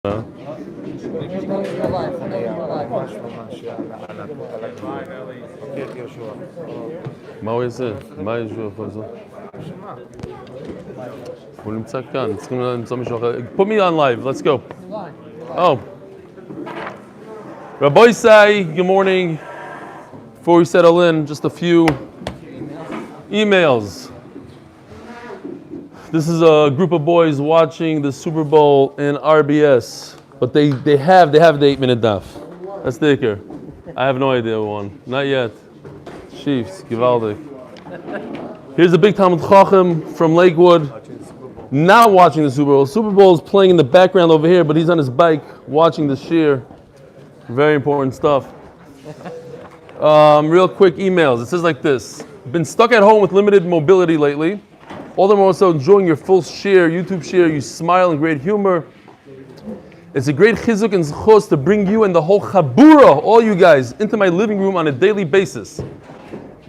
מה הוא יעשה? מה ישו יכול לעשות? הוא נמצא כאן, צריכים למצוא מישהו אחר. Put me on live, let's go. Oh. Rabbi Isai, good morning. Before we settle in, just a few emails. This is a group of boys watching the Super Bowl in RBS, but they have the 8-minute daf. That's Dicker. I have no idea who won. Not yet. Chiefs, Givaldic. Here's a big Talmud Chacham from Lakewood, not watching the Super Bowl. Super Bowl is playing in the background over here, but he's on his bike watching the shear. Very important stuff. Real quick emails. It says like this. Been stuck at home with limited mobility lately. All the more so enjoying your full share, YouTube share. You smile and great humor. It's a great chizuk and zchus to bring you and the whole chabura, all you guys, into my living room on a daily basis.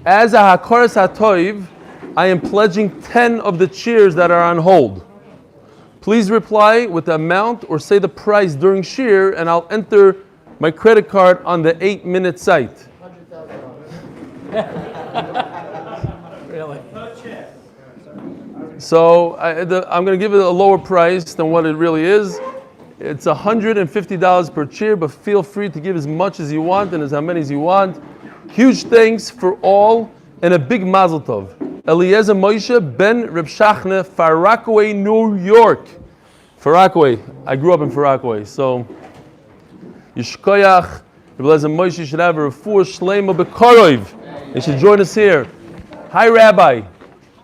As a hakaras hatoiv, I am pledging 10 of the cheers that are on hold. Please reply with the amount or say the price during shir, and I'll enter my credit card on the 8-minute site. Really? So I'm going to give it a lower price than what it really is. It's $150 per cheer, but feel free to give as much as you want and as many as you want. Huge thanks for all and a big mazel tov. Eliezer Moshe ben Reb Shachne, Far Rockaway, New York. Far Rockaway. I grew up in Far Rockaway. So, Yishkoyach, Eliezer Moshe should have a refuah shleima bekarov. They should join us here. Hi, Rabbi.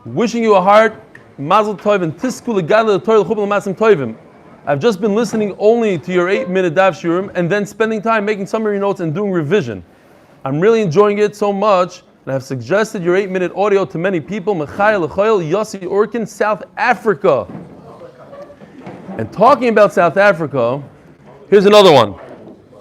Wishing you a heart, mazel tov, and tisku legadle Torah l'chubel masim tovim. I've just been listening only to your 8-minute daf shurim and then spending time making summary notes and doing revision. I'm really enjoying it so much, and I've suggested your 8-minute audio to many people. Mechael Lechoil Yossi Orkin, South Africa. And talking about South Africa, here's another one.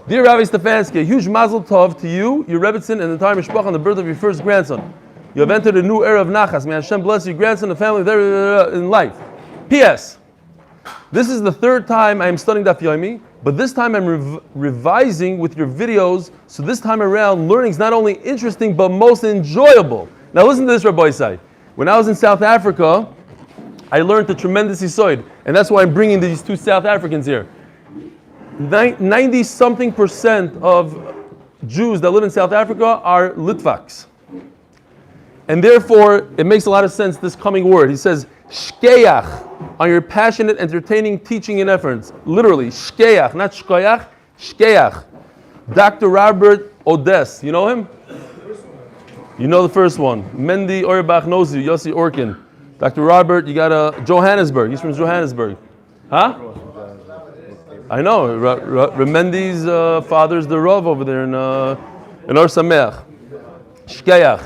Dear Rabbi Stefansky, a huge mazel tov to you, your Rebbetzin, and the entire mishpach on the birth of your first grandson. You have entered a new era of nachas. May Hashem bless your grandson and family there in life. P.S. This is the third time I am studying Daf Yomi, but this time I'm revising with your videos, so this time around learning is not only interesting, but most enjoyable. Now listen to this, Rabbi Isai. When I was in South Africa, I learned a tremendous yisoid, and that's why I'm bringing these two South Africans here. 90-something% of Jews that live in South Africa are Litvaks. And therefore, it makes a lot of sense, this coming word. He says, shkeach, on your passionate, entertaining teaching and efforts. Literally, shkeach, not shkoyach, shkeach. Dr. Robert Odes, you know him? You know the first one. Mendy Oyerbach knows you, Yossi Orkin. Dr. Robert, you got Johannesburg. He's from Johannesburg. Huh? I know. Mendy's father's the Rav over there in Or Sameach. Shkeach.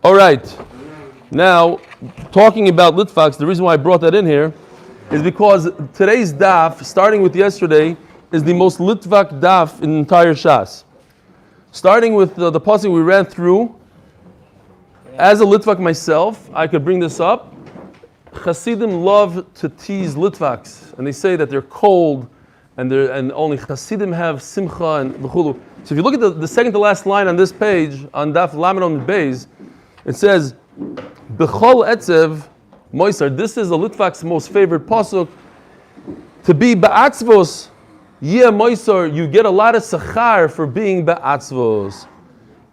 All right. Now, talking about Litvaks, the reason why I brought that in here is because today's daf, starting with yesterday, is the most Litvak daf in the entire Shas. Starting with the pasuk we ran through, as a Litvak myself, I could bring this up. Hasidim love to tease Litvaks, and they say that they're cold, and only Hasidim have simcha and v'chulu. So if you look at the second to last line on this page, on daf Lamed Amud Beis, it says, B'chol etzev moisar. This is the Litvak's most favorite pasuk. To be ba'atzvos, yeh moisar, you get a lot of sachar for being ba'atzvos.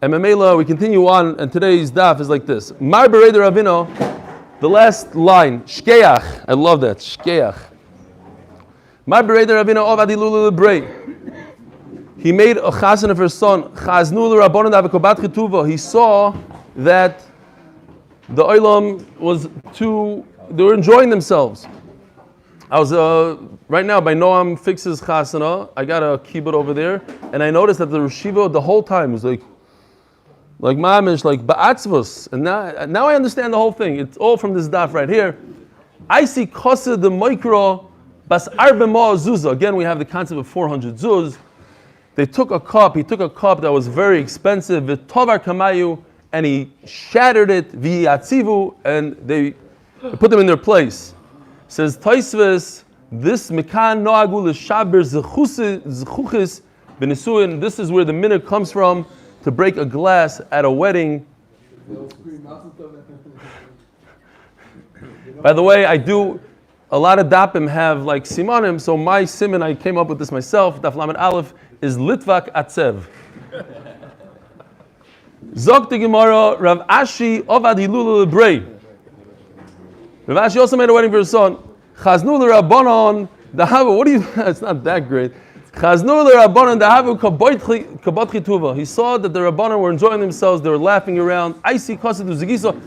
And Memela, we continue on, and today's daf is like this. Mar bereder Ravino, the last line, shkeach. I love that, shkeach. Mar bereder Ravino ov adilu lebrei. He made a chasen of her son. Chaznu l'rabbanon avikobat chetuva. He saw that the olam was they were enjoying themselves. I was, right now, by Noam Fix's chasana, I got a kibbutz over there, and I noticed that the Rishiva the whole time was like mamish, like ba'atzvus. And now I understand the whole thing. It's all from this daf right here. I see kosa the micro bas arbe ma zuzah. Again, we have the concept of 400 zuz. He took a cup that was very expensive, v'tovar kamayu, and he shattered it, v'yatzivu, and they put them in their place. Says Taisves, This Mekan Noagu L'Shaber Zechuchis B'Nisuin. This is where the minhag comes from to break a glass at a wedding. By the way, I do. A lot of dapim have like simanim, so my siman, I came up with this myself. Daf Lamed Aleph is Litvak Atzev. Zok the Gemara, Rav Ashi Ovad Hilul Lebrei. Rav Ashi also made a wedding for his son. Chaznu l'Rabbanon dahavu. What do you? It's not that great. Chaznu l'Rabbanon dahavu kabot chituva. He saw that the Rabbanon were enjoying themselves. They were laughing around. Aisi kasidu zigiso.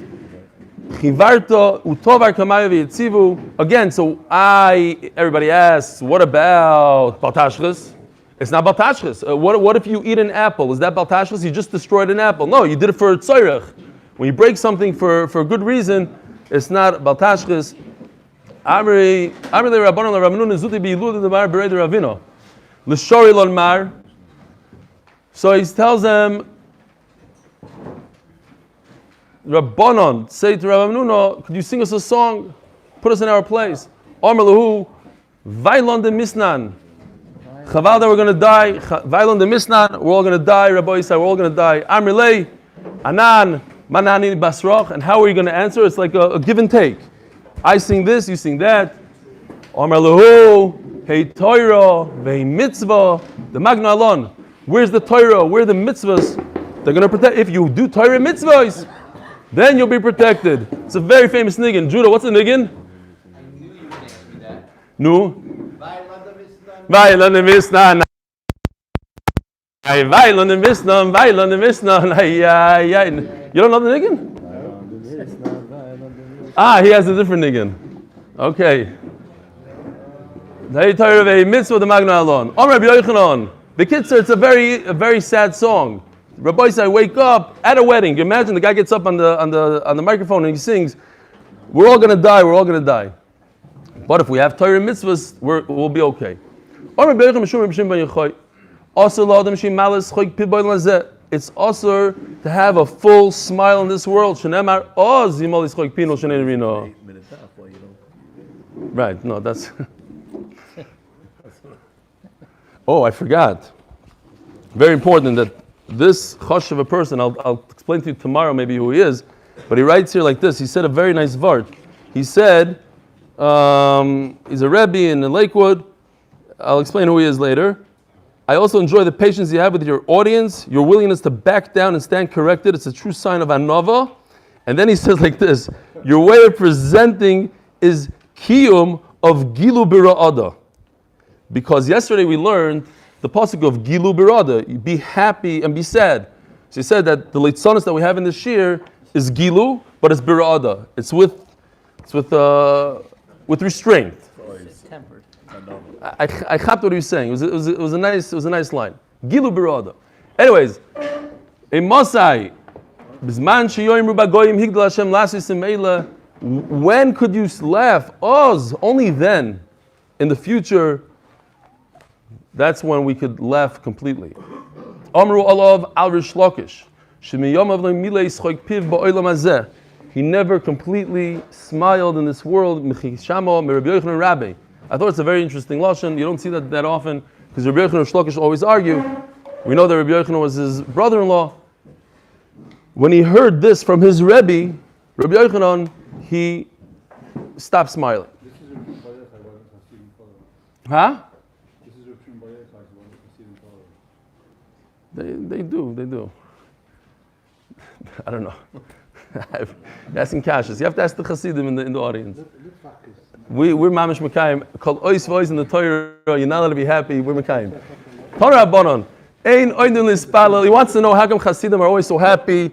Chivarto utovar kamayu v'yitzivu. Again, so everybody asks, what about baltashchus? It's not baltashchus. What if you eat an apple? Is that baltashchus? You just destroyed an apple. No, you did it for tzairach. When you break something for a good reason, it's not baltashchus. Amri Rabbanon Rabbanon Zuti Bi'ilud Demar Bered Ravino L'Shori Lon Mar. So he tells them, Rabbanon, say to Rabbanon, could you sing us a song? Put us in our place. Amr Lahu, Vailon de Misnan. Chaval that we're going to die. Vailon de Misnan, we're all going to die. Rabbi Yisai, we're all going to die. Amri Lei, Anan, Manani Basroch. And how are you going to answer? It's like a give and take. I sing this, you sing that. Amar Lahu, hey Torah, hey mitzvah, the Magna Alon. Where's the Torah? Where are the mitzvahs? They're going to protect. If you do Torah mitzvahs, then you'll be protected. It's a very famous niggin. Judah, what's the niggin? I knew you would ask me that. No. Vailon de Misnan. Vailon de Misnan. Vailon de Misnan. You don't know the niggin? He has a different niggin. Okay. The kids, it's a very sad song. Rabbi said, wake up at a wedding. You imagine the guy gets up on the microphone and he sings, we're all going to die, we're all going to die. But if we have Torah mitzvahs, we'll be okay. It's also to have a full smile in this world. Right, no, that's... Oh, I forgot. Very important that this chosh of a person, I'll explain to you tomorrow maybe who he is, but he writes here like this. He said a very nice vart. He said, he's a Rebbe in Lakewood. I'll explain who he is later. I also enjoy the patience you have with your audience, your willingness to back down and stand corrected. It's a true sign of anova. And then he says like this, your way of presenting is kiyum of gilu bira'ada. Because yesterday we learned the pasuk of gilu bira'ada, be happy and be sad. So he said that the leitzonos that we have in this year is gilu, but it's bira'ada. It's with restraint. It's tempered. I chapped what he was saying. It was a nice line. Gilu birada. Anyways, a Masai, Bisman sheyoimru bagoyim higdal Hashem lasis imeila. When could you laugh? Oz, only then. In the future, that's when we could laugh completely. Amru alav al rish lakish. Shemiyamav le'milei schoik piv ba'olam hazeh. He never completely smiled in this world. Mechishamo merabbi Yochanan Rabbi. I thought it's a very interesting lashon. You don't see that often because Rabbi Yochanan and Shlokish always argue. We know that Rabbi Yochanan was his brother-in-law. When he heard this from his Rebbe, Rabbi Yochanan, he stopped smiling. Huh? They do. I don't know. Asking kashas. You have to ask the Hasidim in the audience. We're mamish mekayim. Called ois voice in the Torah. You're not allowed to be happy. We're mekayim. Torah Rabbanon. Ein oidin lispalel. He wants to know how come Hasidim are always so happy.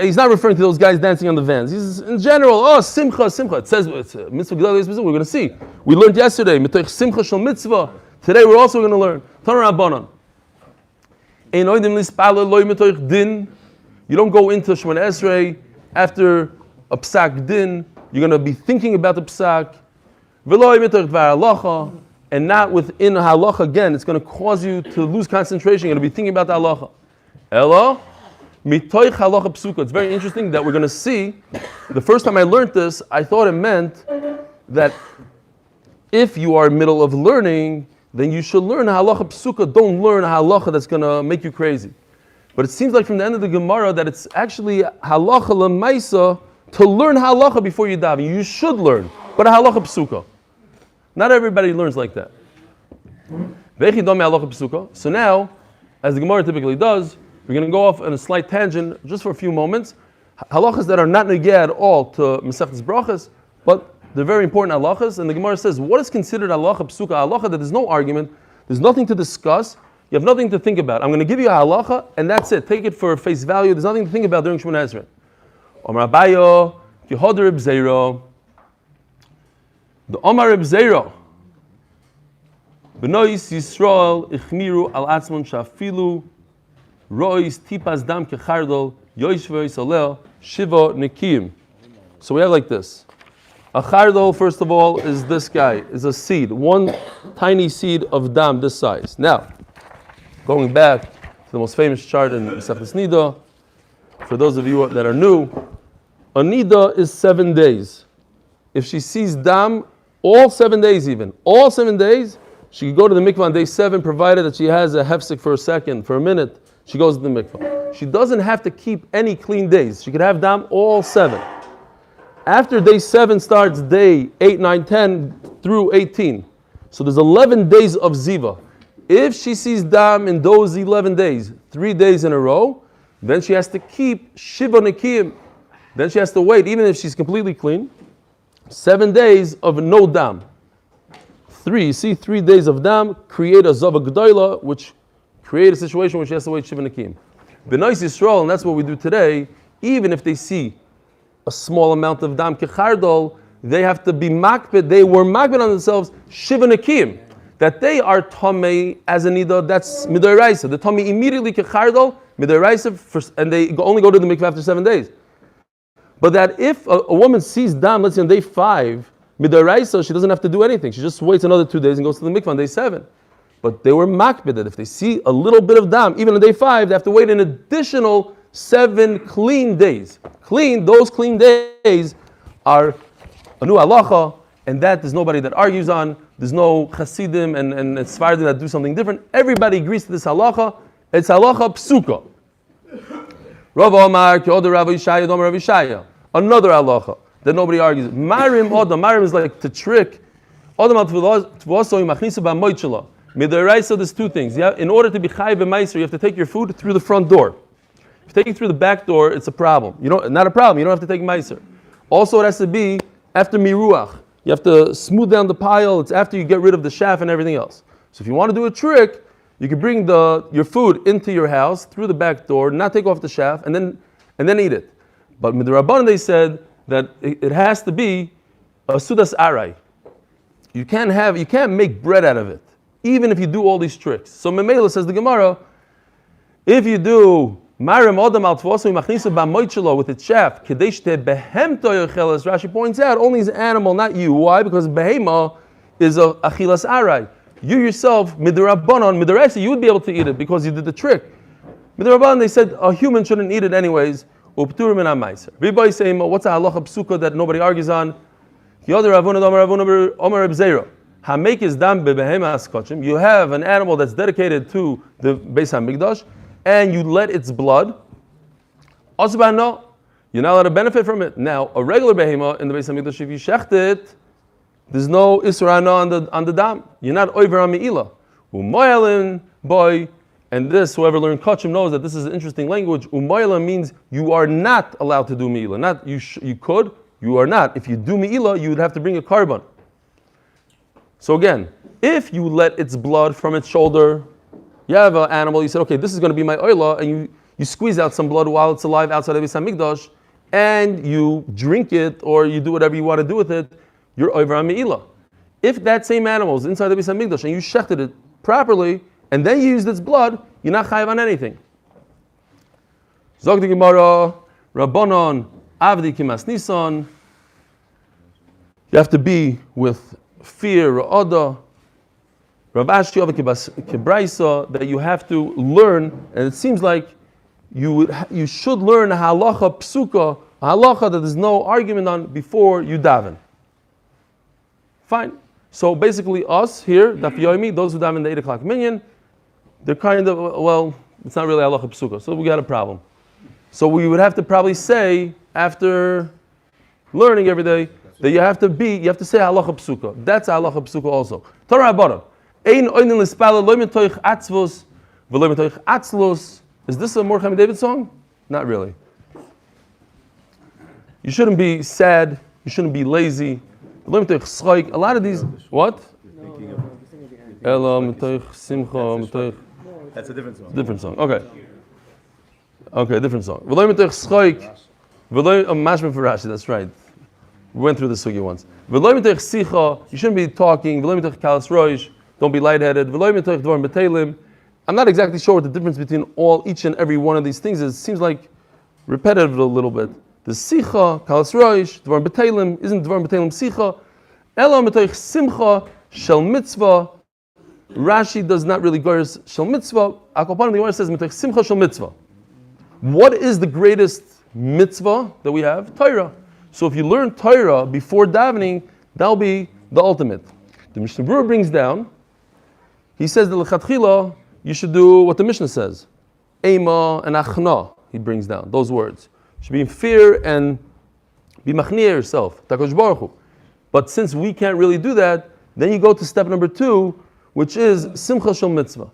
He's not referring to those guys dancing on the vans. He's in general. Simcha. It says it's mitzvah gedolei mitzvah. We're going to see. We learned yesterday. Mitoich simcha shel mitzvah. Today we're also going to learn Torah Rabbanon. Ein oidin lispalel loy mitoich din. You don't go into Shemona Esrei after a psak din. You're going to be thinking about the psak. And not within a halacha again. It's going to cause you to lose concentration. You're going to be thinking about the halacha. Elo, mitoich halacha psuka. It's very interesting that we're going to see. The first time I learned this, I thought it meant that if you are middle of learning, then you should learn halacha psuka. Don't learn halacha that's going to make you crazy. But it seems like from the end of the Gemara that it's actually halacha lemaisa to learn halacha before you daven. You should learn, but a halacha psuka. Not everybody learns like that. So now, as the Gemara typically does, we're going to go off on a slight tangent just for a few moments. Halachas that are not negeh at all to Masechtas Berachos, but they're very important halachas. And the Gemara says, what is considered halacha psuka? Halacha that there's no argument, there's nothing to discuss, you have nothing to think about. I'm going to give you a halacha, and that's it. Take it for face value. There's nothing to think about during Shemona Esrei. Omar Abayo, Yehoder Reb Zero. The Omar Reb Zero. B'nois Yisrael ichmiru al atzmon shafilu rois tipas dam kechardol yoishvei salel shiva nekiyim. So we have like this. A chardol, first of all, is this guy, is a seed, one tiny seed of dam this size. Now, going back to the most famous chart in Masechtas Nida, for those of you that are new, a nida is 7 days. If she sees dam, all 7 days even, all 7 days, she can go to the mikvah on day 7, provided that she has a hefsek for a second, for a minute, she goes to the mikvah. She doesn't have to keep any clean days. She could have dam all 7. After day 7 starts day 8, 9, 10 through 18. So there's 11 days of ziva. If she sees dam in those 11 days, 3 days in a row, then she has to keep shiva nekiyim. Then she has to wait, even if she's completely clean, 7 days of no dam. 3 days of dam create a zava g'dayla, which create a situation where she has to wait shiva nekiyim. B'nais Yisrael, and that's what we do today, even if they see a small amount of dam kechardol, they have to be makbid. They were makbid on themselves shiva nekiyim, that they are tamei as a nida. That's midoraisa. The tamei immediately kechardol midoraisa, and they only go to the mikveh after 7 days. But that if a woman sees dam, let's say on day 5, midoraisa, she doesn't have to do anything. She just waits another 2 days and goes to the mikveh on day 7. But they were makbid that if they see a little bit of dam, even on day 5, they have to wait an additional 7 clean days. Those clean days are a new halacha, and that there's nobody that argues on. There's no chasidim and svardim that do something different. Everybody agrees to this halacha. It's halacha psuka. Rav Omar, Kyoda Rav Yishaya, Dom Rav Yishaya. Another halacha that nobody argues. Marim Odom. Marim is like to trick. Odom al tvoso imachnisu ba'moitshela. Midaraisa, there's 2 things. In order to be chayiv b'maiser, you have to take your food through the front door. If you take it through the back door, it's a problem. Not a problem. You don't have to take meiser. Also, it has to be after miruach. You have to smooth down the pile. It's after you get rid of the shaft and everything else. So if you want to do a trick, you can bring your food into your house through the back door, not take off the shaft, and then eat it. But midrabanan, they said that it has to be a sudas arai. You can't make bread out of it, even if you do all these tricks. So Memela, says the Gemara, if you do Marim Odam al Tvosu Machnisu Ba'moitchelo with its shaft, Kedeshte Behemto Yochel, as Rashi points out, only his animal, not you. Why? Because Behema is a Achilas Arai. You yourself, Midrabanan, Midrasa, you would be able to eat it because you did the trick. Midrabanan, they said a human shouldn't eat it anyways. Upturim and Amaiser. Everybody saying, what's a halacha psuka that nobody argues on? Yoder Ravuna Ravuna Omer Zero. Hamek is dam bebehema askochim. You have an animal that's dedicated to the Beis Hamikdash, and you let its blood. Also, no, you're not allowed to benefit from it. Now, a regular behema in the Beis Hamikdash, if you shecht it, there's no Isra'ana on the dam. You're not over on Me'ilah. Umoyalin, boy, and this, whoever learned Kachim knows that this is an interesting language. Umoyalin means you are not allowed to do Me'ilah. Not you could, you are not. If you do Me'ilah, you would have to bring a carbon. So again, if you let its blood from its shoulder, you have an animal, you said, okay, this is going to be my oila, and you squeeze out some blood while it's alive outside of Beis Hamikdash, and you drink it, or you do whatever you want to do with it, you're over on Me'ilah. If that same animal is inside the Beis Hamikdash and you shechted it properly, and then you used its blood, you're not chayiv on anything. Zog the Gemara, Rabbanon, Avdi Kimas Nisan. You have to be with fear, Ra'ada. Rav Ashi of Kibraisa, that you have to learn, and it seems like you should learn a halacha psuka, a halacha that there's no argument on before you daven. Fine. So basically us here, Daf Yomi, those who daven in the 8 o'clock minyan, they're kind of, well, it's not really halacha psuka, so we got a problem. So we would have to probably say, after learning every day, that you have to say halacha psuka. That's halacha psuka also. Torah Abara. Ein oinin l'spala lo metoich atzvos v'lo metoich atzlos. Is this a Mordechai David song? Not really. You shouldn't be sad. You shouldn't be lazy. A lot of these, what? That's a different song. Different song. Okay. Okay, different song. Mashman for Rashi, that's right. We went through the sugi once. You shouldn't be talking. Don't be lightheaded. I'm not exactly sure what the difference between each and every one of these things is. It seems like repetitive a little bit. The sicha, kalas roish, dvar b'teilim, isn't dvar b'teilim sicha. Ela metoich simcha, shel mitzvah. Rashi does not really go shel mitzvah. Akopanim, the Gemara says metoich simcha shel mitzvah. What is the greatest mitzvah that we have? Torah. So if you learn Torah before davening, that'll be the ultimate. The Mishnah Berurah brings down, he says that l'chatchila, you should do what the Mishnah says. Ema and achna, he brings down, those words. You should be in fear and be machniya yourself, Takosh Baruch Hu. But since we can't really do that, then you go to step number 2, which is simcha shel mitzvah.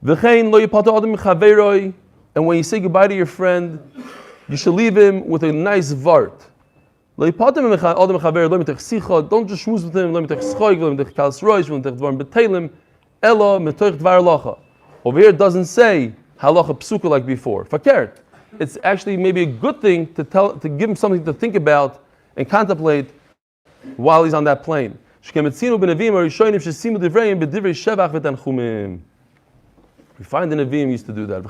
V'chein lo yipata adam mechaveroi, and when you say goodbye to your friend, you should leave him with a nice vart. Lo yipata adam mechaveroi, lo mitech sicha, don't just schmooze with him, lo mitech schoig, lo mitech kalas roish, lo mitech dvar b'teilim, ela mitech dvar lacha. Over here it doesn't say halacha psuka like before. Fakert. It's actually maybe a good thing to give him something to think about and contemplate while he's on that plane. We find the Nevi'im used to do that.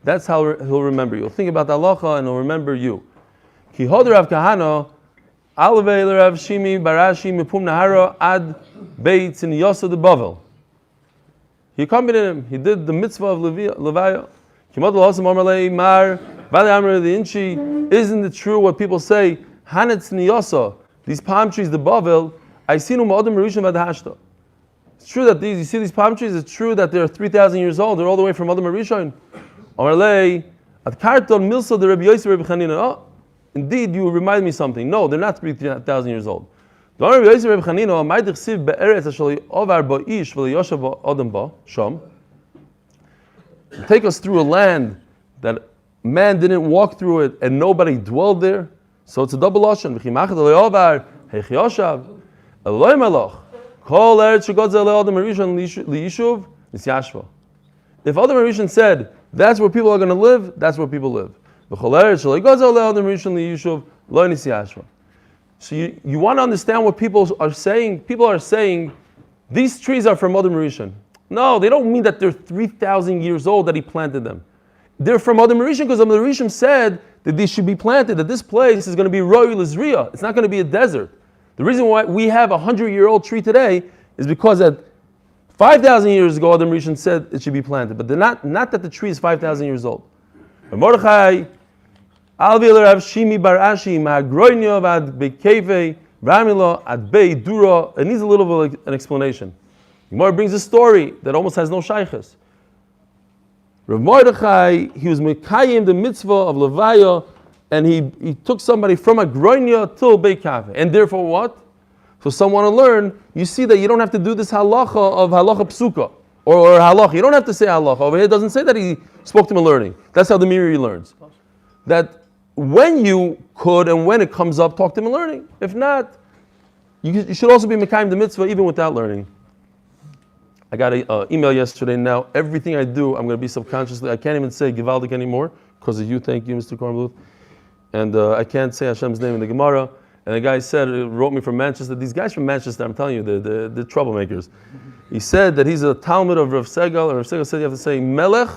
That's how he'll remember you. He'll think about the halacha and he'll remember you. Alvei Rav Shimi Barashi Mipum Nahara Ad Beitz in Yosa de Bavel. He accompanied him. He did the mitzvah of Levaya. Isn't it true what people say? Hanetz Niyosa. These palm trees, the Bavel. I seen them Adam Rishon Vadhashta. It's true that you see these palm trees. It's true that they're 3,000 years old. They're all the way from Adam Rishon. Amarlei Ad Karton Milsa de Rabbi Yosef Rabbi Chanina. Oh, indeed, you remind me something. No, they're not 3,000 years old. Take us through a land that man didn't walk through it and nobody dwelled there. So it's a double lashon. If Adam Rishon said, that's where people are going to live, that's where people live. So you want to understand what people are saying? People are saying, these trees are from Adam Rishon. No, they don't mean that they're 3,000 years old that he planted them. They're from Adam Rishon because Adam Rishon said that these should be planted, that this place is going to be Roy Lizriya. It's not going to be a desert. The reason why we have a 100-year-old tree today is because that 5,000 years ago Adam Rishon said it should be planted. But they're not that the tree is 5,000 years old. Mordechai, Alvi Rav Shimi Barashi, Mahagroinyo Vad Bekeve, Ramilo, Ad Bei Dura. It needs a little bit of an explanation. Gemara brings a story that almost has no shaykhs. Rav Mordechai, he was Mekayim, the mitzvah of Levaya, and he took somebody from Agroinyo till Bei Kave. And therefore what? So some want to learn, you see that you don't have to do this halacha of halacha psuka, or halacha. You don't have to say halacha. Over here it doesn't say that he spoke to him in learning. That's how the Miri learns. That when you could and when it comes up, talk to him in learning. If not, you should also be mekayim the mitzvah even without learning. I got an email yesterday. Now everything I do, I'm going to be subconsciously. I can't even say Givaldik anymore because of you. Thank you, Mr. Kornbluth. And I can't say Hashem's name in the Gemara. And the guy wrote me from Manchester. These guys from Manchester, I'm telling you, they're troublemakers. He said that he's a Talmud of Rav Segal, and Rav Segal said you have to say Melech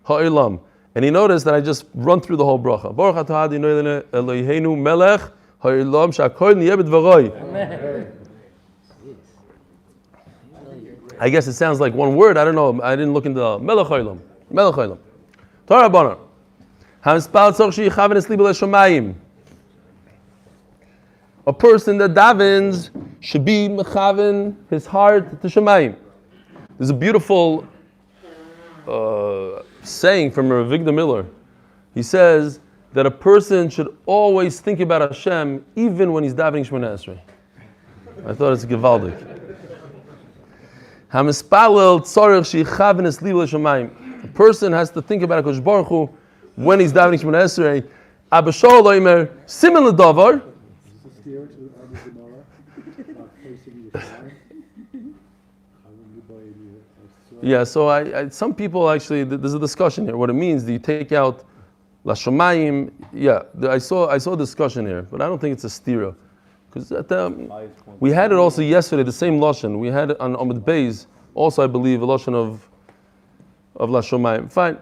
Ha'olam. And he noticed that I just run through the whole bracha. Baruch atah Adonai Eloheinu Melech Ha'olam Sha'akol Niyeh B'dvaroi. I guess it sounds like one word. I don't know. I didn't look into the Melech Olam. Melech Olam. Torah Rabbanan. Hamispal tzorch sheyichaven es libo leshamayim. A person that davens should be mechaven his heart to Shemayim. There's a beautiful saying from Rav Vigdor Miller. He says that a person should always think about Hashem even when he's davening Shemona Esrei. I thought it's gewaldig. Hamispalel tzorech sheyichaven es libo leshamayim. A person has to think about HaKadosh Baruch Hu when he's davening Shemona Esrei. Abba Shaul oimer simen ledavar. Yeah, so I some people actually, there's a discussion here. What it means, do you take out Lashamayim? Yeah, I saw a discussion here, but I don't think it's a stira. Because we had it also yesterday, the same Lashon. We had it on Amud Beis, also I believe, a Lashon of Lashamayim. Fine.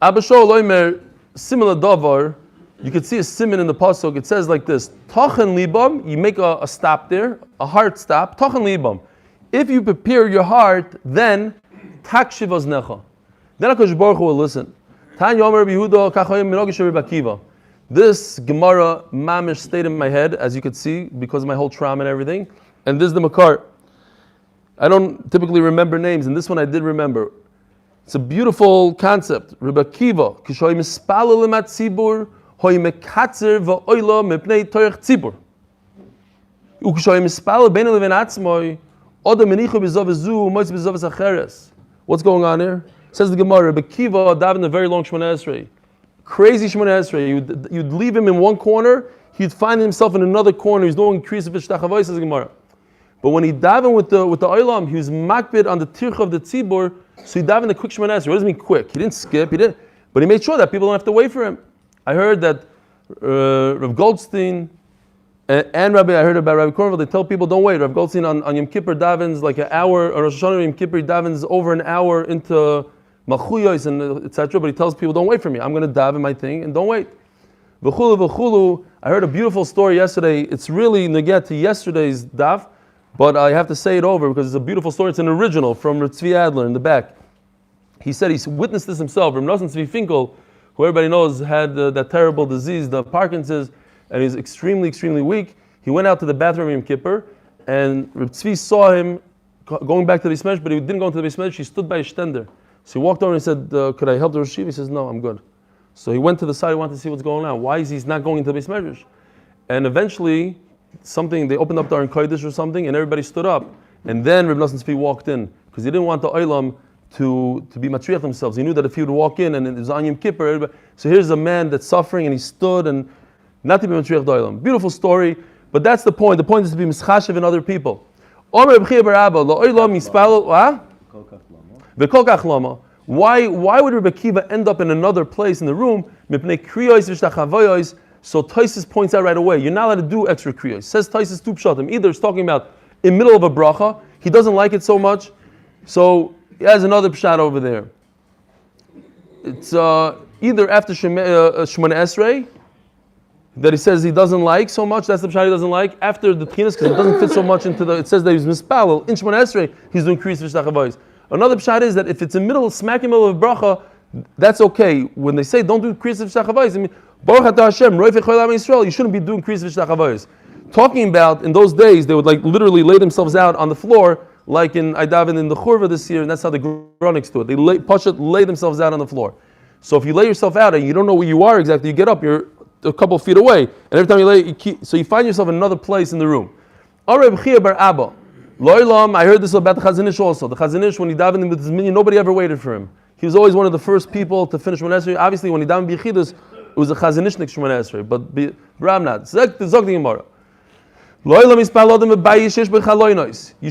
Abba Shaul Oimer, similar davar, you could see a siman in the pasuk. It says like this: Tochen libam. You make a stop there, a heart stop. Tochen libam. If you prepare your heart, then takshiv oznecha. Then HaKadosh Baruch Hu will listen. Tan Yomer Rabbi Yehuda kachayim minogish Rabbi Akiva. This Gemara mamish stayed in my head, as you could see, because of my whole trauma and everything. And this is the makar. I don't typically remember names, and this one I did remember. It's a beautiful concept. Rabbi Akiva kishoy mispalel lemat tzibur. Hoy mekatzer va'oila mepnei torech tzibur. Ukishoy mispal bein levin atzmoi odem menichu b'zov zu moitz b'zov acheres. What's going on here? Says the Gemara. Rabbi Kiva davened a very long Shemona Esrei, crazy Shemona Esrei. You'd leave him in one corner, he'd find himself in another corner. He's doing increase of ishtachavoy. Says the Gemara. But when he davened with the oilam, he was makbid on the tircha of the tzibur. So he davened a quick Shemona Esrei. What does it mean quick? He didn't skip. But he made sure that people don't have to wait for him. I heard that Rav Goldstein and Rabbi, I heard about Rabbi Kornfeld, they tell people don't wait. Rav Goldstein on Yom Kippur davens like an hour, or Rosh Hashanah Yom Kippur davens over an hour into Malchuyos and etc. But he tells people don't wait for me. I'm going to daven my thing and don't wait. V'chulu v'chulu. I heard a beautiful story yesterday. It's really negat to yesterday's daf, but I have to say it over because it's a beautiful story. It's an original from Tzvi Adler in the back. He said he witnessed this himself. Rav Nosson Tzvi Finkel, who everybody knows had that terrible disease, the Parkinson's, and he's extremely, extremely weak. He went out to the bathroom in Yom Kippur, and Reb Tzvi saw him going back to the Beis Medrash, but he didn't go into the Beis Medrash. He stood by a shtender. So he walked over and he said, could I help the Rosh Yeshiva? He says, no, I'm good. So he went to the side, he wanted to see what's going on. Why is he not going into the Beis Medrash? And eventually, they opened up the Aron Kodesh or something, and everybody stood up. And then Reb Nosson Tzvi walked in, because he didn't want the Olam to be matriach themselves. He knew that if he would walk in and it was on Yom Kippur, so here's a man that's suffering and he stood and not to be matriach doilam. Beautiful story, but that's the point. The point is to be mischashev in other people. Why would Rabbi Akiva end up in another place in the room? So Taisus points out right away, you're not allowed to do extra kriyos. Says Taisus tu pshatim. Either it's talking about in the middle of a bracha, he doesn't like it so much, so he has another pshat over there. It's either after Shemona Esrei that he says he doesn't like so much. That's the pshat he doesn't like. After the tchinas, because it doesn't fit so much into the. It says that he's mispalel in Shemona Esrei. He's doing kriyas v'shtachavos. Another pshat is that if it's in middle, smack in the middle of bracha, that's okay. When they say don't do kriyas v'shtachavos, I mean Baruch Atah Hashem, Roifei Chol Am Yisrael. You shouldn't be doing kriyas v'shtachavos. Talking about in those days, they would like literally lay themselves out on the floor. Like in I daven in the Churva this year, and that's how the Gronics do it. They lay themselves out on the floor. So if you lay yourself out and you don't know where you are exactly, you get up, you're a couple of feet away, and every time you lay, so you find yourself in another place in the room. I heard this about the Chazon Ish also. The Chazon Ish, when he davened with his minion, nobody ever waited for him. He was always one of the first people to finish Shemona Esrei. Obviously, when he davened B'Yechidus, it was a Chazon Ishnik Shemona Esrei, but B'Ram not. Zog the Gemara. You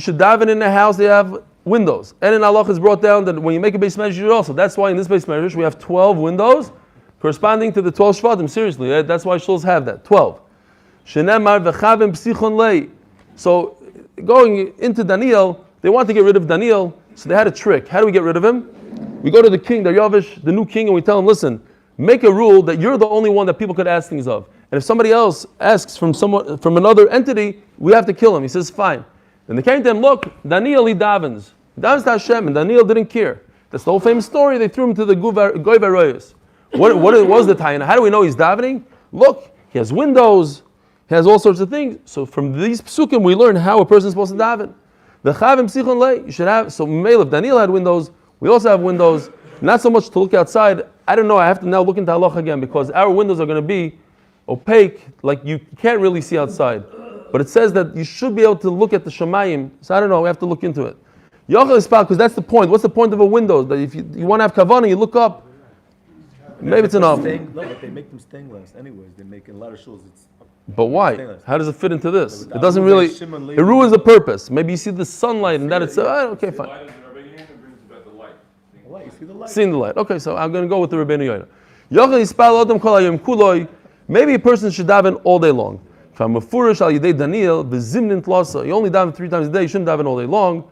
should daven in a house they have windows. And in Allah is brought down that when you make a Beis Medrash, you should also. That's why in this Beis Medrash we have 12 windows corresponding to the 12 Shvatim. Seriously, that's why shuls have that. 12. So going into Daniel, they want to get rid of Daniel, so they had a trick. How do we get rid of him? We go to the king, Daryavish, the new king, and we tell him, listen, make a rule that you're the only one that people could ask things of. And if somebody else asks from another entity, we have to kill him. He says, fine. And they came to him, look, Daniel, he davens. He davens to Hashem, and Daniel didn't care. That's the whole famous story. They threw him to the Goy Berachos. What was the taina? How do we know he's davening? Look, he has windows, he has all sorts of things. So from these psukim, we learn how a person is supposed to daven. The chavim psichon lei, you should have, so Mele, if Daniel had windows, we also have windows. Not so much to look outside. I don't know, I have to now look into halacha again, because our windows are going to be opaque, like you can't really see outside. But it says that you should be able to look at the shamayim. So I don't know, we have to look into it. Yochel ispal, because that's the point. What's the point of a window? That if you want to have kavanah, you look up. Maybe it's enough. No, but they make them stainless anyways. They make in a lot of shows. But why? Stainless. How does it fit into this? It doesn't really, it ruins the purpose. Maybe you see the sunlight and that it's, okay, fine. You see the light. Seeing the light. Okay, so I'm going to go with the Rabbeinu Yoina. Yochel ispal odom kol hayom kuloi. Maybe a person should daven all day long. You only daven 3 times a day, you shouldn't daven all day long.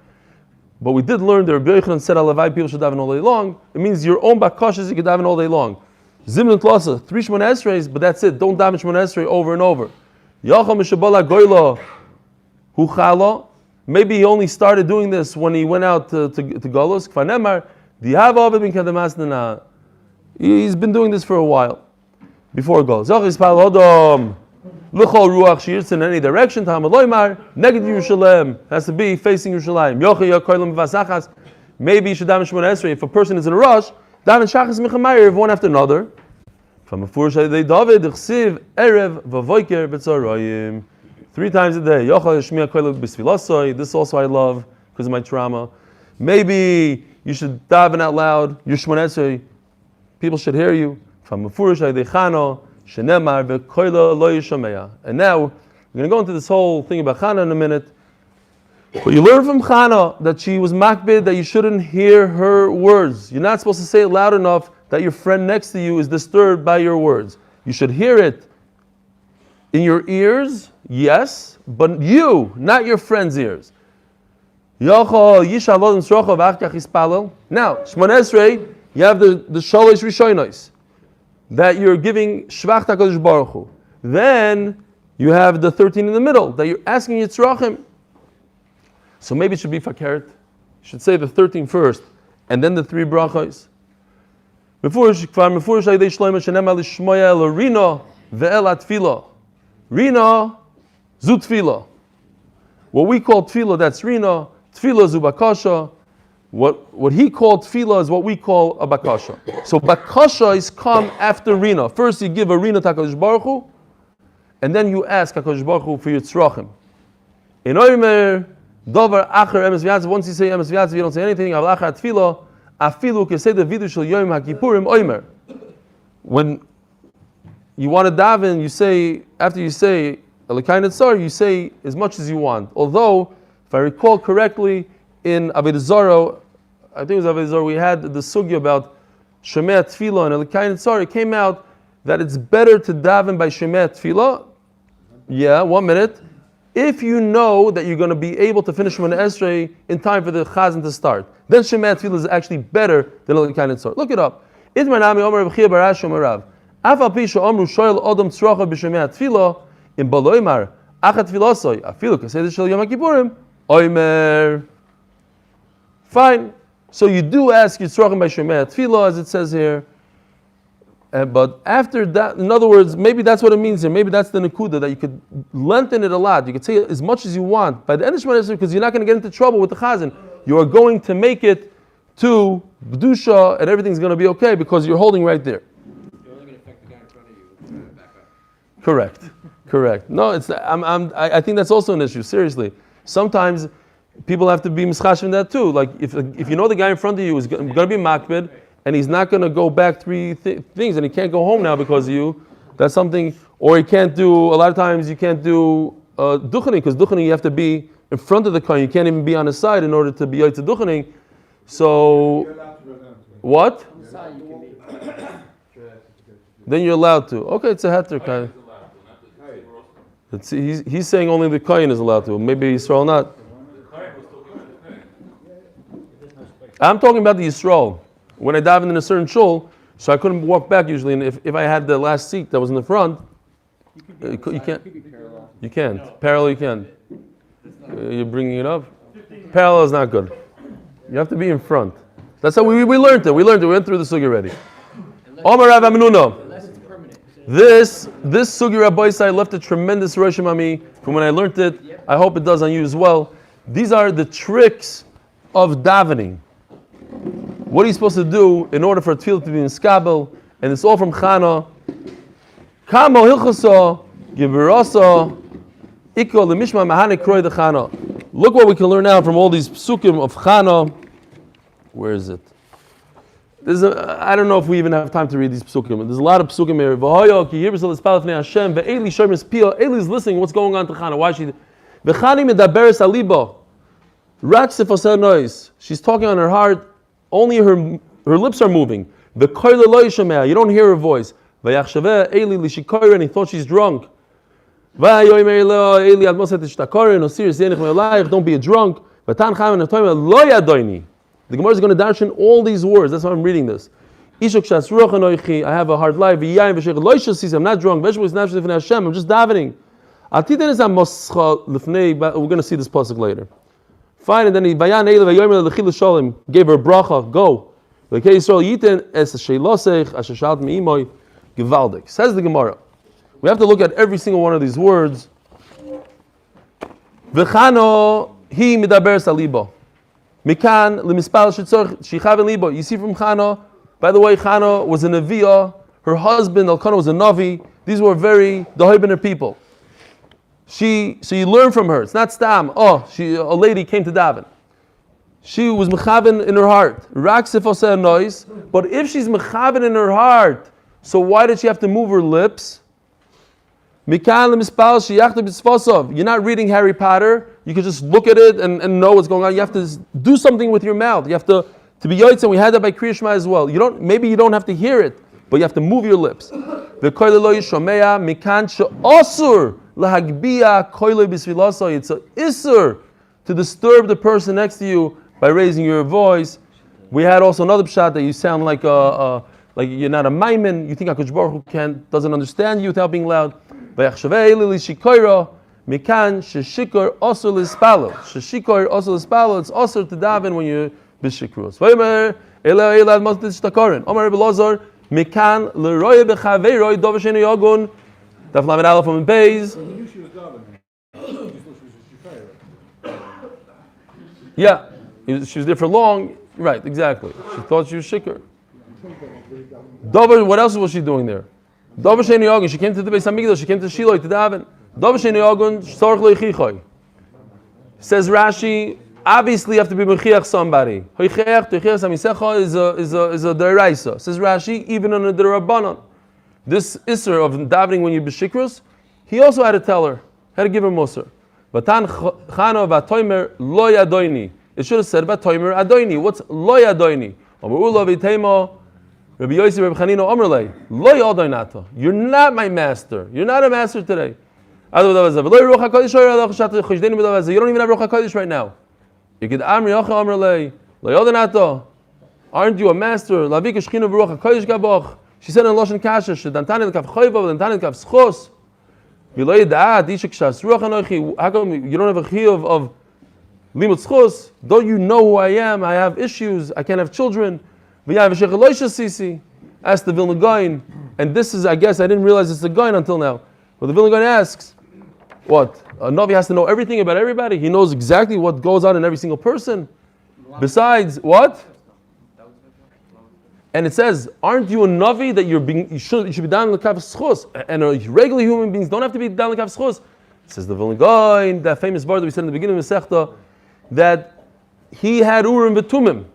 But we did learn that Rabbi Yochanan said alavai people should daven all day long. It means your own bakashas you can daven all day long. Zimnin tlasa, 3 Shemona Esreis, but that's it. Don't daven Shemona Esrei over and over. Yachal mishabala goyla huchala. Maybe he only started doing this when he went out to Golos. Kfanemar dihava bin kadamasnana. He's been doing this for a while before Golos. Yachal ispal odom. L'chol ruach shirtz in any direction. Ta'amaloymar negative Yerushalayim has to be facing Yerushalayim. Yochei yakoylam v'asachas. Maybe you should daven Shemona Esrei. If a person is in a rush, daven shachas michamayir one after another. From a furish day David chsiv erev v'voiker b'tzarayim 3 times a day. Yochei yishmiya koylam b'sfilasoi. This also I love because of my trauma. Maybe you should daven out loud. Your Shemona Esrei. People should hear you. From a furish day Chano. And now we're going to go into this whole thing about Chana in a minute. But you learn from Chana that she was makbid, that you shouldn't hear her words. You're not supposed to say it loud enough that your friend next to you is disturbed by your words. You should hear it in your ears, yes, but you, not your friend's ears. Now, Shemona Esrei, you have the Shalosh Rishonos, that you're giving Shvach HaKadosh Baruch Hu. Then you have the 13 in the middle, that you're asking Yitzrachim. So maybe it should be Fakert. You should say the 13 first, and then the 3 brachos. Rina, zu tefillah. What we call tefillah, that's Rina. Tefillah zu bakasha. What he called tefillah is what we call a bakasha. So bakasha is come after Rina. First you give a Rina to HaKadosh Baruch Hu, and then you ask HaKadosh Baruch Hu for your tzrachim. In oimer, dover acher emes v'yatzav, once you say emes v'yatzav, you don't say anything, avl acher tefillah, afilu kesei the vidu shel yom HaKippurim oimer. When you want to daven, you say, after you say Elokei Netzar, you say as much as you want. Although, if I recall correctly, in Avodah Zarah, I think it was Avodah Zarah, we had the sugya about Shemei Tefillah and Elokei Netzar. It came out that it's better to daven by Shemei Tefillah. Yeah, 1 minute. If you know that you're going to be able to finish Shemona Esrei in time for the Chazan to start, then Shemei Tefillah is actually better than Elokei Netzar. Look it up. Itmar nami Omer Reb Chia bar Ashi Omarav. Af al pi she'omru shoyel odom tzrocha b'Shemei Tefillah im baloymar achat tefilosoi afilu kaseder shel Yom HaKippurim oimer. Fine. So you do ask Yitzrachim by Shemei Tefillah, as it says here. But after that, in other words, maybe that's what it means here. Maybe that's the Nakuda, that you could lengthen it a lot. You could say as much as you want. By the end of Shemona Esrei, because you're not going to get into trouble with the Chazan. You are going to make it to B'dusha, and everything's going to be okay because you're holding right there. You're only going to affect the guy in front of you. Back up. Correct. No, I think that's also an issue, seriously. Sometimes people have to be mischash in that too. Like if you know the guy in front of you is going to be makbid and he's not going to go back 3 things and he can't go home now because of you, that's something. Or he can't do. A lot of times you can't do duchening, because duchening you have to be in front of the kohen. You can't even be on the side in order to be yotze duchening. So what? Then you're allowed to. Okay, it's a heter kind. He's saying only the kohen is allowed to. Maybe Yisrael not. I'm talking about the Yisrael. When I davened in a certain shul, so I couldn't walk back usually, and if I had the last seat that was in the front, you can't. You can't. Parallel you can. You're bringing it up. Parallel is not good. You have to be in front. That's how we learned it. We went through the sugi already. Omar Rav Amenuna. Unless it's permanent. This sugi Rabbi Isai left a tremendous roshim on me from when I learned it. I hope it does on you as well. These are the tricks of davening. What are you supposed to do in order for a tefillah to be in skabel? And it's all from Chana. Kamo hilchaso giberasa ikol lemishma mahane kroy de Chana. Look what we can learn now from all these psukim of Chana. Where is it? I don't know if we even have time to read these psukim. There's a lot of psukim here. Eli is listening what's going on to Chana. Why is she? She's talking on her heart. Only her lips are moving. You don't hear her voice. And he thought she's drunk. Don't be a drunk. The Gemara is going to darshan all these words. That's why I'm reading this. I have a hard life. I'm not drunk. I'm just davening. We're going to see this pasuk later. Fine, and then he gave her a bracha. Go. Says the Gemara. We have to look at every single one of these words. V'chano hi midaber salibo. Mikan lemispal shetzorch shichav libo. You see from Chana. By the way, Chana was a Neviah. Her husband Elkanah was a Navi. These were very Dahibener people. So you learn from her. It's not stam. A lady came to daven. She was mechaven in her heart. Rak sifoseh noise. But if she's mechaven in her heart, so why did she have to move her lips? You're not reading Harry Potter. You can just look at it and know what's going on. You have to do something with your mouth. You have to be yoitz, and we had that by Kriya Shema as well. Maybe you don't have to hear it, but you have to move your lips. It's a isur to disturb the person next to you by raising your voice. We had also another pshat that you sound like you're not a maimin. You think HaKadosh Baruch Hu doesn't understand you without being loud. It's also to daven when you're bishikrus. Daf Lamed Aleph from Beis. Yeah, she was there for long. Right, exactly. She thought she was shikr. What else was she doing there? She came to the Beis Hamikdash. She came to Shiloh to daven. Says Rashi, obviously you have to be mechiach somebody. Is a deraisa. Says Rashi, even on a derabbanon. This isser of davening when you're b'shikrus, he also had to tell her, had to give her musar. Vatan chano v'atoymer lo yadoini. It should have said v'atoymer adoini. What's lo yadoini? Omer ula v'teimo Rabbi Yosef Rabbi Chanino Omerlei lo yadoinato. You're not my master. You're not a master today. You don't even have Ruach HaKodesh right now. You could Amri Yocha Omerlei lo yadoinato. Aren't you a master? Lavik Shechina Ruach HaKodesh gaboch. She said in Lashon Kasha, "Shedantani l'kav choyva, l'dantani l'kav schos." V'lo yeda'at ishak shas ruach anochi. How come you don't have a chiyuv of limud schos? Don't you know who I am? I have issues. I can't have children. V'yav v'shech eloisha sisi. Asked the Vilna Gaon, and this is, I guess, I didn't realize it's a Gaon until now. But the Vilna Gaon asks, what? A Navi has to know everything about everybody. He knows exactly what goes on in every single person. Besides, what? And it says, aren't you a Navi that you should be down in the Kav Schos? And regular human beings don't have to be down in the Kav Schos. It says the Vilna Gaon, that famous bar that we said in the beginning of the Masechta, that he had Urim V'Tumim.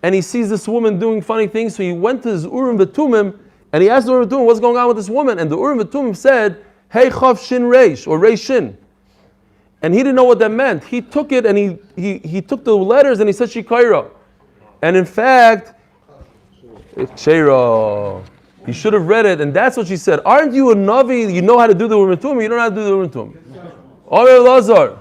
And he sees this woman doing funny things, so he went to his Urim V'Tumim, and he asked the Urim V'Tumim, what's going on with this woman? And the Urim V'Tumim said, Hey Chav Shin Reish, or Reish Shin. And he didn't know what that meant. He took it, and he took the letters, and he said Shikaira. And in fact, Sheira. He should have read it, and that's what she said. Aren't you a Navi? You know how to do the Urim Tumim? You don't know how to do the Urim Tumim. Or Lazar.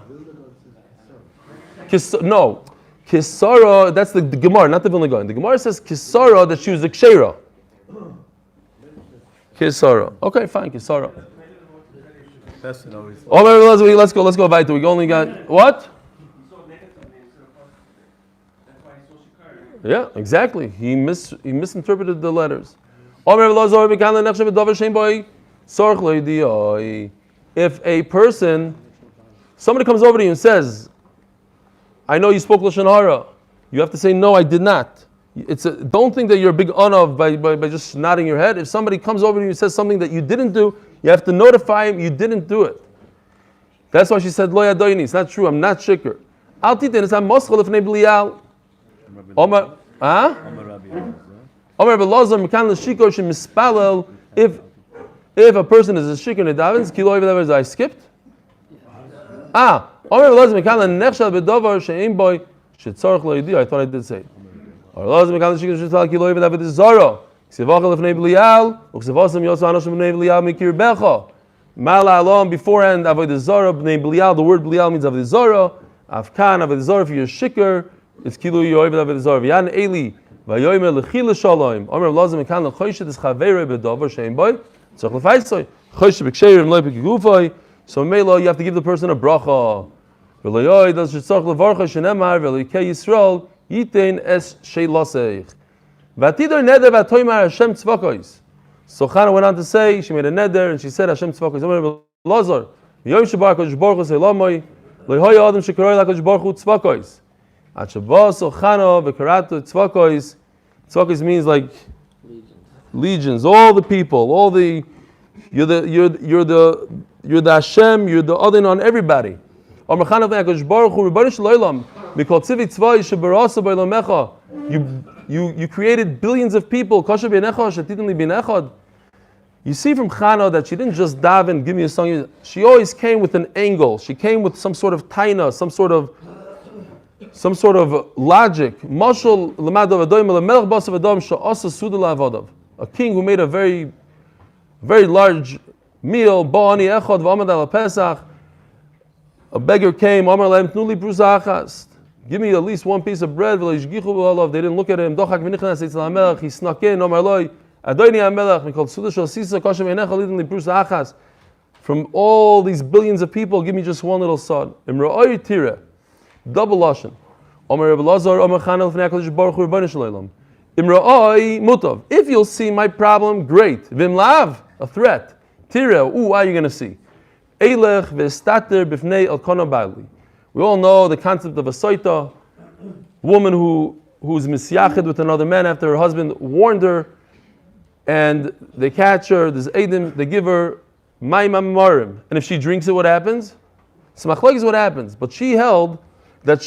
No. Kisara, that's the Gemara, not the Vilna Gaon. The Gemara says Kisara, that she was a Ksheira. Kisara. Okay, fine, Kisara. Pessin always. Let's go weiter. We only got what? Yeah, exactly. He misinterpreted the letters. If a person, somebody comes over to you and says, I know you spoke Lashon Hara, you have to say, no, I did not. Don't think that you're a big unav by just nodding your head. If somebody comes over to you and says something that you didn't do, you have to notify him you didn't do it. That's why she said, Lo yadoyni. It's not true. I'm not shikr. Al titin es hamoschel lefnei Belial. Omar, Omar Belazar mekan l'shikor shemispalel. If a person is a shikr and davens, kilo over there I skipped. Omar Belazar mekan l'nechshel bedovar she'im boy shetzarich lo yadi. I thought I did say it. Omar Belazar mekan l'shikor shetzarich kilo over there is zoro. Ksevachel lefnei Belial. Uksevasam yosu anoshim lefnei Belial mikir becha. Mala alom beforehand avodah zara b'nei Belial. The word Belial means avodah zara. Afkan avodah zara for your shikr. It's kilu yoyv avodah zara. V'yan Eli vayomer lechila shalom. Omer lazim mekan lechoyshet es chaverei bedover shein boy. Tzach lefaisoy. Choyshet b'ksherim loy b'gufay. So melo you have to give the person a bracha. V'loyoy das shetzach levarcha shenemar v'loykei Yisrael yitein es sheilaseich. V'atidor neder v'atoymar Hashem tzvakois. So Chana went on to say, she made a neder, and she said, Hashem tzvakois. Omer Lazar, Yom Shabbat HaKadosh Baruch Hu Seilamoi, Loihoy Adam Shekaroi HaKadosh Baruch Hu tzvakois. At Shabbat so Chana v'karatu tzvakois. Tzvakois means like legions, all the people, you're the Hashem, you're the Adon on everybody. Omer Chana v'HaKadosh Baruch Hu Rebbeinu Shel Olam, Mikol Tzivi Tzvai Shebarasa B'Olam Mecha. You created billions of people. Kasher b'nechad, shetidin li b'nechad. You see from Chana that she didn't just daven, give me a song. She always came with an angle. She came with some sort of taina, some sort of logic. Mashal l'madav adoyim l'melech basav adam she'asa suda la'avodav. A king who made a very, very large meal. Ba'ani echad v'amad al pesach. A beggar came. Amar lahem tnu li prusa achas. Give me at least one piece of bread. They didn't look at him. He snuck in. From all these billions of people, give me just one little son. Double lashon. If you'll see my problem, great. A threat. Tira, what are you going to see? We all know the concept of a soita, woman who's misyachid with another man after her husband warned her, and they catch her. There's Adam, they give her mayim amarim, and if she drinks it, what happens? Smachlek is what happens. But she held that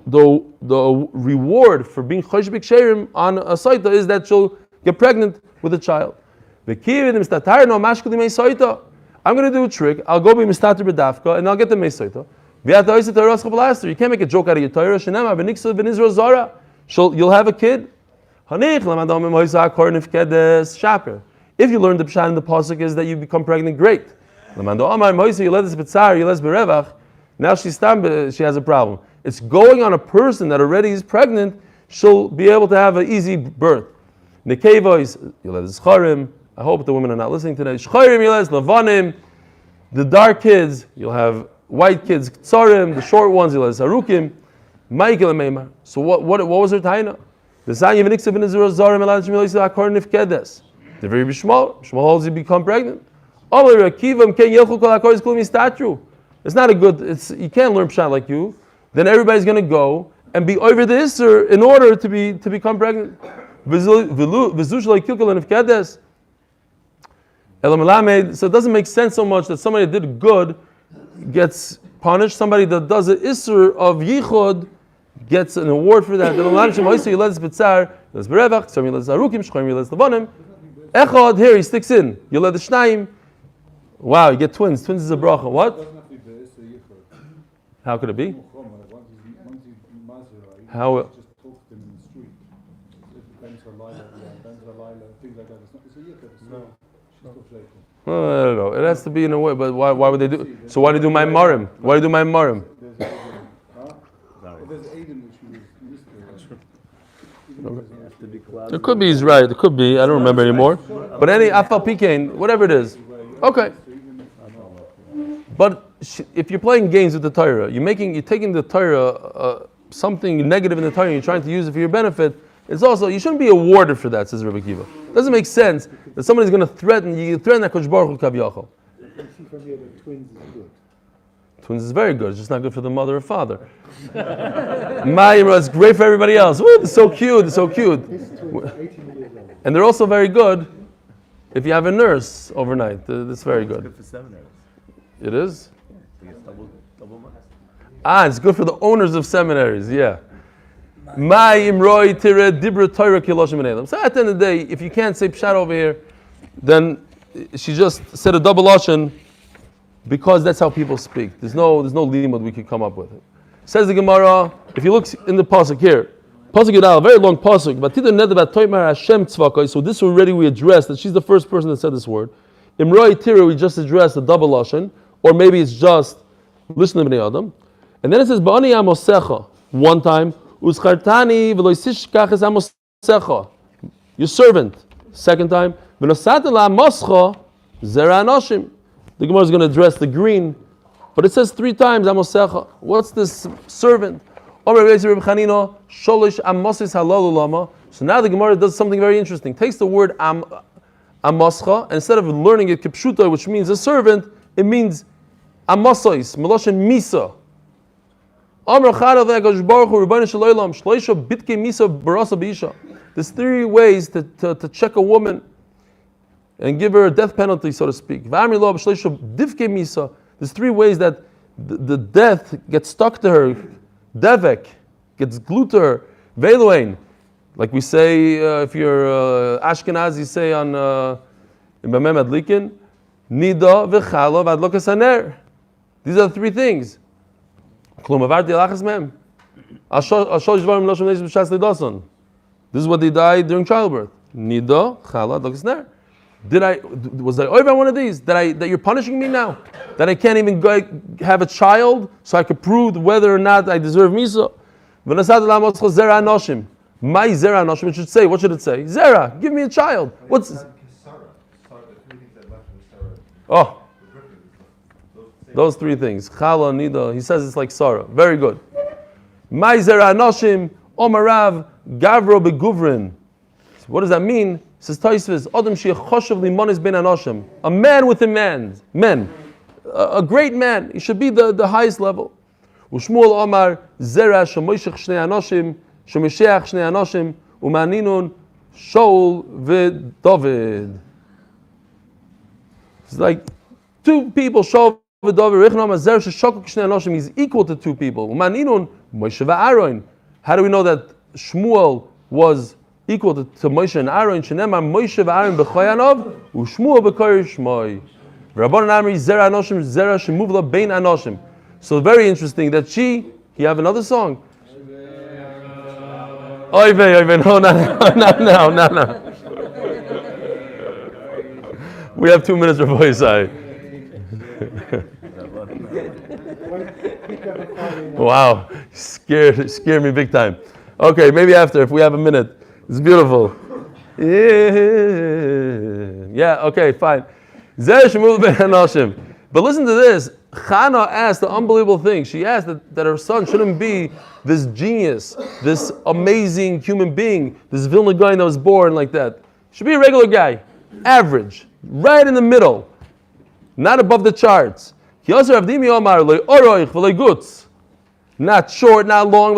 the reward for being chosh b'ksherim on a soita is that she'll get pregnant with a child. I'm going to do a trick. I'll go be mistater b'dafka, and I'll get the mesoita. You can't make a joke out of your Torah. You'll have a kid. If you learn the pshat in the pasuk is that you become pregnant, great. Now she has a problem. It's going on a person that already is pregnant. She'll be able to have an easy birth. I hope the women are not listening today. The dark kids, you'll have white kids, tsarim, the short ones, you'll have sarukim, Michael and So what was her taina? The very bishmal holds you become pregnant. It's not a good. You can't learn pshat like you. Then everybody's going to go and be over this in order to become pregnant. So it doesn't make sense so much that somebody that did good gets punished. Somebody that does an isur of yichud gets an award for that. Echad, here he sticks in. You let the shnaim. Wow, you get twins. Twins is a bracha. What? How could it be? How? I don't know. It has to be in a way, but why would they do? So why do you do my marim? Why do you do my marim? It could be he's right. It could be. I don't remember anymore. But any afal pikein, whatever it is. Okay. But if you're playing games with the Torah, you're taking the Torah, something negative in the Torah, and you're trying to use it for your benefit. It's also, you shouldn't be awarded for that, says Rabbi Kiva. It doesn't make sense that somebody's going to threaten that Kosh Baruch Hu Kaviyachal. Twins is very good. It's just not good for the mother or father. Mayim, it's great for everybody else. Woo, they're so cute. They're so cute. And they're also very good if you have a nurse overnight. That's very good. It's good for seminaries. It is? They get double money. It's good for the owners of seminaries. Yeah. Mayim roi tire dibra Torah kiloshim b'neilam. So at the end of the day, if you can't say pshat over here, then she just said a double lashon because that's how people speak. There's no limud we could come up with. Says the Gemara, if you look in the pasuk here, pasuk Yudal, very long pasuk. But so this already we addressed that she's the first person that said this word. Imroi tira we just addressed the double lashon, or maybe it's just listen to bnei adam, and then it says ba'ani amosecha one time. Uschartani v'loisishkach es amosecha, your servant. Second time, v'nosat la moscha zera anoshim. The Gemara is going to address the green, but it says 3 times amosecha. What's this servant? So now the Gemara does something very interesting. Takes the word amoscha, and instead of learning it kipshuta, which means a servant, it means amosois, meloshen misa. There's 3 ways to check a woman and give her a death penalty, so to speak. There's 3 ways that the death gets stuck to her. Devek gets glued to her. Veluain, like we say, if you're Ashkenazi, say on Imamem Adlikin, Nida v'chala v'adlokas haner. These are the 3 things. This is what they died during childbirth. Nida, chala, adlokas haner. Was I over on one of these? That you're punishing me now? That I can't even go have a child so I could prove whether or not I deserve misa? My zera anoshim, it should say, what should it say? Zera, give me a child. What's oh, those 3 things. Chala, nida. He says it's like Sarah. Very good. My zera anoshim, omarav, gavro beguvrin. What does that mean? It says Taisvis, Adam sheyachoshev limonis ben anoshim. A man with men. A great man. He should be the highest level. Ushmuel Omar, zera shemoishech shnei anoshim, shemesheach shnei anoshim, umaninun Shaul v'David. It's like 2 people, Shaul v'David, Rechnam Azer sheshokok shnei anoshim, he's equal to 2 people. Umaninun Moshe v'Aaron. How do we know that Shmuel was equal to Moshe and Aaron? Shenemar Moshe v'Aaron b'choyanov, u'Shmuel b'koyer shmoi. Rabbanan Amri zera anoshim zera shemuvla bein anoshim. So very interesting that you have another song. Oy vey, no. We have 2 minutes for voice. Wow, scared me big time. Okay, maybe after if we have a minute. It's beautiful. Yeah, okay, fine. But listen to this. Chana asked the unbelievable thing. She asked that her son shouldn't be this genius, this amazing human being, this Vilna guy that was born like that. He should be a regular guy, average, right in the middle, not above the charts. Not short, not long,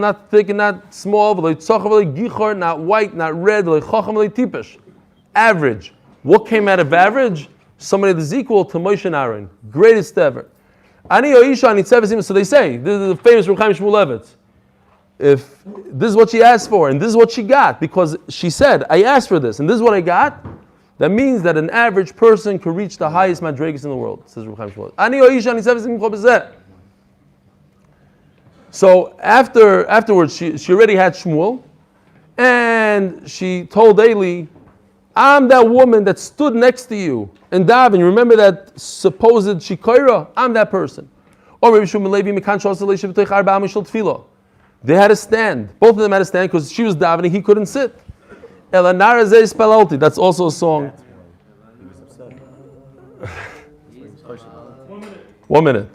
not thick and not small, not white, not red, average. What came out of average? Somebody that's equal to Moshe and Aaron, greatest ever. So they say, this is the famous Reb Chaim Shmulevitz. If this is what she asked for, and this is what she got, because she said, I asked for this, and this is what I got, that means that an average person could reach the highest madrigas in the world, says Reb Chaim Shmulevitz. So afterwards, she already had Shmuel, and she told Eli, I'm that woman that stood next to you in Davin. Remember that supposed Shikoira? I'm that person. They had a stand. Both of them had a stand because she was davening, he couldn't sit. That's also a song. 1 minute.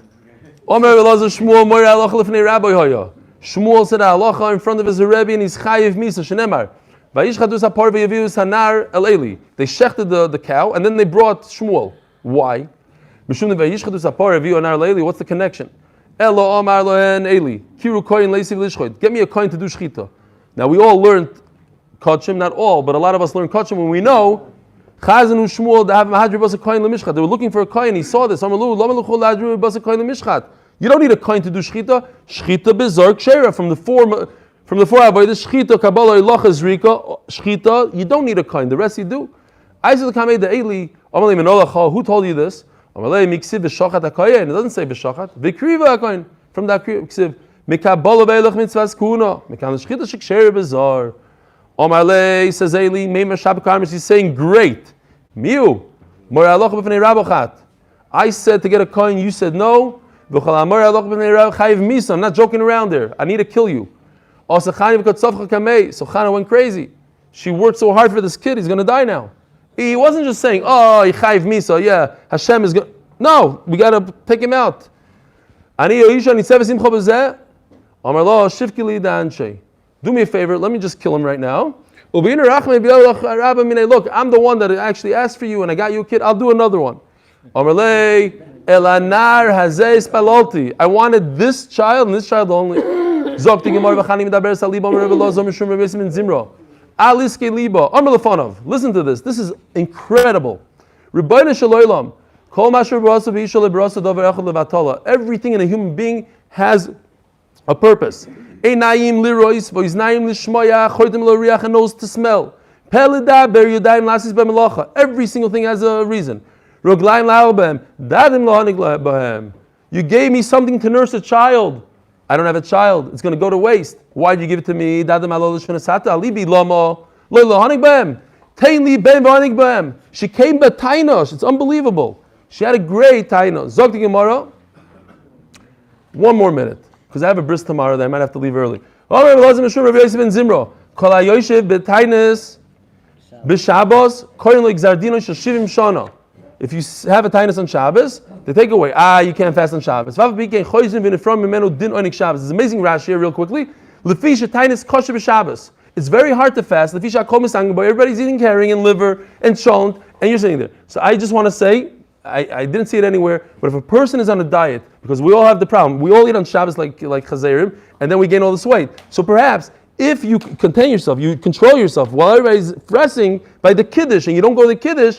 Omer Elazar Shmuel Moira Halacha Lefnei Rabbi Hoya. Shmuel said halacha in front of his Rebbe and he's chayiv misa shenemar. Vayishchadus hapar v'yavius hanar el Eli. They shechted the cow and then they brought Shmuel. Why? Mishum vayishchadus hapar v'yavius hanar el Eli. What's the connection? Elo Omar Lohen Eli. Kiru koyin leisiv lishchot. Get me a koyin to do shchita. Now we all learned kachim, not all, but a lot of us learn kachim when we know Chazan and Shmuel they have mahadri basa koyin lemishchat. They were looking for a koyin. He saw this. Amalu lama luchol lahadri basa koyin lemishchat. You don't need a koyin to do shchita. Shchita bezark shera from the four avodas shchita kabbalah ilacha zrika shchita. You don't need a koyin. The rest you do. I said the kamei the Eli amalei menolacha. Who told you this? Amalei miksiv v'shachat hakoyin. It doesn't say v'shachat. V'kriva hakoyin from that miksiv mikabbalah ve'elach mitzvahs kuna mikam shchita shekshera bezar. Amalei says Eli meimah shabbat karmis. He's saying great. Miu mor halacha b'fnei rabochat. I said to get a koyin. You said no. I'm not joking around there. I need to kill you. So Chana went crazy. She worked so hard for this kid, he's going to die now. He wasn't just saying, oh, Chayiv Misa, yeah, Hashem is going to... No, we got to take him out. Do me a favor, let me just kill him right now. Look, I'm the one that actually asked for you and I got you a kid. I'll do another one. Elanar hazeh spalolti. I wanted this child and this child only. Zokti gemar v'chanim medaber salibam rebelo zom mishum rebesim in zimro. Aliske liba. Amar lefanov. Listen to this. This is incredible. Rebbeinu shaloylam. Kol masher barasa v'isha lebarasa dover echad levatala. Everything in a human being has a purpose. Einayim lirois v'yiznayim lishmoya choytim loriach and knows to smell. Pelida ber yudayim lasis b'melacha. Every single thing has a reason. You gave me something to nurse a child. I don't have a child. It's going to go to waste. Why did you give it to me? She came by tainos. It's unbelievable. She had a great tainos. Zog the Gemara. 1 more minute, because I have a bris tomorrow that I might have to leave early. If you have a tainus on Shabbos, they take away. You can't fast on Shabbos. It's amazing Rashi here, real quickly. It's very hard to fast. Everybody's eating herring and liver and cholent, and you're sitting there. So I just want to say, I didn't see it anywhere, but if a person is on a diet, because we all have the problem, we all eat on Shabbos like chazerim, and then we gain all this weight. So perhaps, if you contain yourself, you control yourself, while everybody's fresh by the Kiddush, and you don't go to the Kiddush,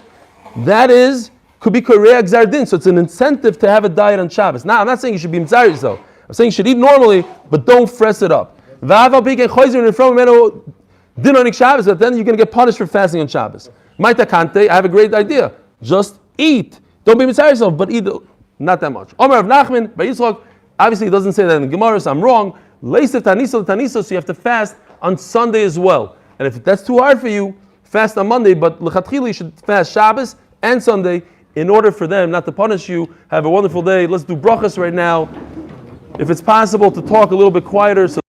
that could be Korea Gzardin, so it's an incentive to have a diet on Shabbos. Now, I'm not saying you should be mitzvah yourself. I'm saying you should eat normally, but don't fress it up. But then you're going to get punished for fasting on Shabbos. I have a great idea. Just eat. Don't be mitzvah yourself, but eat not that much. Omer of Nachman, by Yitzchak, obviously it doesn't say that in the Gemara, so I'm wrong. Leisef tanisa, so you have to fast on Sunday as well. And if that's too hard for you, fast on Monday, but l'chatchila you should fast Shabbos and Sunday in order for them not to punish you. Have a wonderful day. Let's do brachos right now. If it's possible to talk a little bit quieter. So